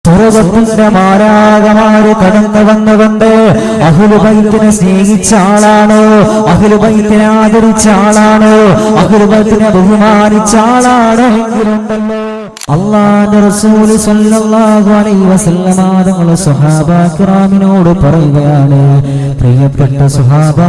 സ്വർഗ്ഗത്തിന്റെ മാലാഖമാര് കടന്നു വന്നുകൊണ്ട് അഹ്ലു ബൈത്തിനെ സ്നേഹിച്ച ആളാണ്, അഹ്ലു ബൈത്തിനെ ആദരിച്ച ആളാണ്, അഹ്ലു ബൈത്തിനെ ബഹുമാനിച്ച ആളാണ് എങ്കിലുണ്ടല്ലോ അല്ലാഹുവിന്റെ റസൂൽ സ്വല്ലല്ലാഹു അലൈഹി വസല്ലമ തങ്ങൾ സ്വഹാബ കിറാമിനോട് പറയുകയാണ്, പ്രിയപ്പെട്ട സ്വഹാബ,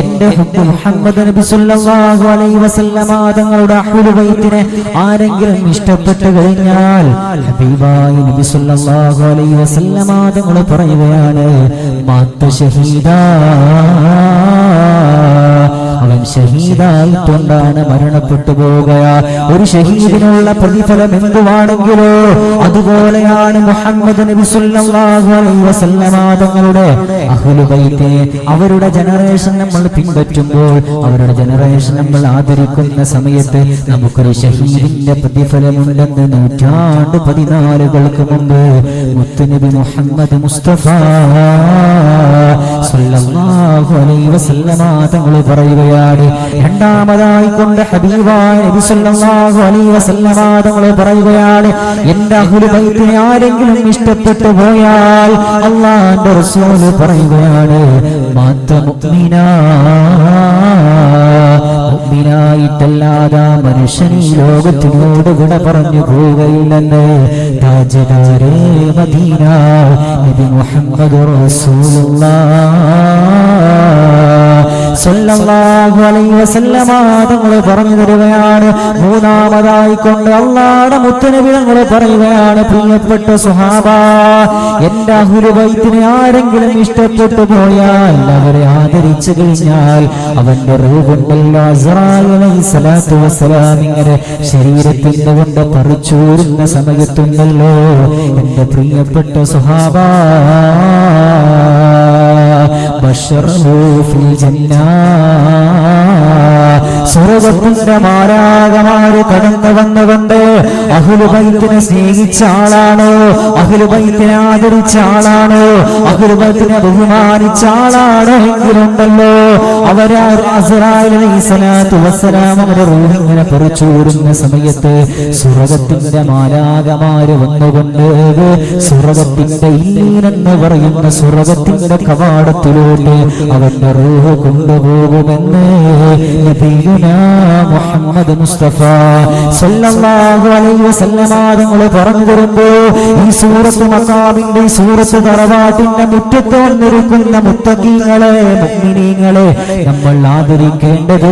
എന്റെ ഹുബ്ബ് മുഹമ്മദ് നബി സ്വല്ലല്ലാഹു അലൈഹി വസല്ലമ തങ്ങളുടെ അഹ്ലു ബൈത്തിനെ ആരെങ്കിലും ഇഷ്ടപ്പെട്ടു കഴിഞ്ഞാൽ ഹബീബായ നബി സ്വല്ലല്ലാഹു അലൈഹി വസല്ലമ തങ്ങൾ പറയുകയാണ്, മാത ഷഹീദാ, അവൻ ഷഹീദായിക്കൊണ്ടാണ് മരണപ്പെട്ടു പോകുക. ഒരു ഷഹീദിനുള്ള പ്രതിഫലം എന്തുവാണെങ്കിലോ അതുപോലെയാണ് മുഹമ്മദ് നബി സ്വല്ലല്ലാഹു അലൈഹി വസല്ലമ തങ്ങളുടെ അഹ്ലു ബൈത്തെ അവരുടെ ജനറേഷൻ നമ്മൾ പിൻപറ്റുമ്പോൾ, അവരുടെ ജനറേഷൻ നമ്മൾ ആദരിക്കുന്ന സമയത്ത് നമുക്കൊരു ഷഹീദിന്റെ പ്രതിഫലമുണ്ടെന്ന് 14 മുമ്പ് മുത്തുനബി മുഹമ്മദ് മുസ്തഫ സ്വല്ലല്ലാഹു അലൈഹി വസല്ലമ തങ്ങൾ പറയുകയാണ്. രണ്ടാമതായി കൊണ്ട് ഹബീബായ നബി സ്വല്ലല്ലാഹു അലൈഹി വസല്ലമ തങ്ങൾ പറയുകയാണ്, എന്റെ അഹ്ലു ബൈത്തിനെ ആരെങ്കിലും ഇഷ്ടപ്പെട്ടു പോയാൽ അല്ലാഹുവിന്റെ റസൂൽ പറയുകയാണ്, മാത മുഅ്മിനാ, മുഅ്മിനായിട്ടല്ലാതെ മനുഷ്യൻ ഈ ലോകത്തിനോട് വിട പറഞ്ഞു പോവുകയില്ലെന്ന് താജ്ദാരേ മദീന നബി മുഹമ്മദ് റസൂലുള്ളാഹ് സ്വല്ലല്ലാഹു അലൈഹി വസല്ലമ തങ്ങൾ പറഞ്ഞു തരുകയാണ്. മൂന്നാമതായി കൊണ്ട് അല്ലാഹുവിന്റെ മുത്തുനബി തങ്ങൾ പറയുകയാണ്, പ്രിയപ്പെട്ട സ്വഹാബ, എന്റെ അഹ്ലു ബൈത്തിനെ ആരെങ്കിലും ഇഷ്ടപ്പെട്ടു പോയാൽ, അവരെ ആദരിച്ചു കഴിഞ്ഞാൽ അവന്റെ റൂഹുണ്ടല്ലോ അസ്റായിൽ അലൈഹിസ്സലാത്തു വസ്സലാം ഇങ്ങനെ ശരീരത്തിന്റെ കൊണ്ട് പറിച്ചൂരുന്ന സമയത്തുണ്ടല്ലോ എന്റെ പ്രിയപ്പെട്ട സ്വഹാബ, ബശറഹു ഫിൽ ജന്ന, സ്വർഗ്ഗത്തിന്റെ മാലാഖമാര് കടന്നു വന്നുകൊണ്ട് അഹ്ലു ബൈത്തിനെ സ്നേഹിച്ച ആളാണ്, അഹ്ലു ബൈത്തിനെ ആദരിച്ച ആളാണ്, അഹ്ലു ബൈത്തിനെ ബഹുമാനിച്ച ആളാണ് എങ്കിലുണ്ടല്ലോ അവരെ അസ്റായിൽ അലൈഹിസ്സലാത്തു വസ്സലാം അവരുടെ റൂഹ് ഇങ്ങനെ പറിച്ചൂരുന്ന സമയത്ത് സ്വർഗ്ഗത്തിന്റെ മാലാഖമാര് വന്നുകൊണ്ട് സ്വർഗ്ഗത്തിന്റെ ഇല്ലീനെന്ന് പറയുന്ന സ്വർഗ്ഗത്തിന്റെ കവാടത്തിലൂടെ അവന്റെ റൂഹ് കൊണ്ടുപോകുമെന്ന് നബിയുനാ മുഹമ്മദ് മുസ്തഫ സ്വല്ലല്ലാഹു അലൈഹി വസല്ലമ തങ്ങൾ പറഞ്ഞു തരുമ്പോൾ ഈ സൂറത്ത് മഖാമിന്റെ സൂറത്ത് തറവാട്ടിന്റെ മുറ്റത്ത് വന്നിരിക്കുന്ന മുത്തഖീങ്ങളെ മുഅ്മിനീങ്ങളെ നമ്മൾ ആദരിക്കേണ്ടത്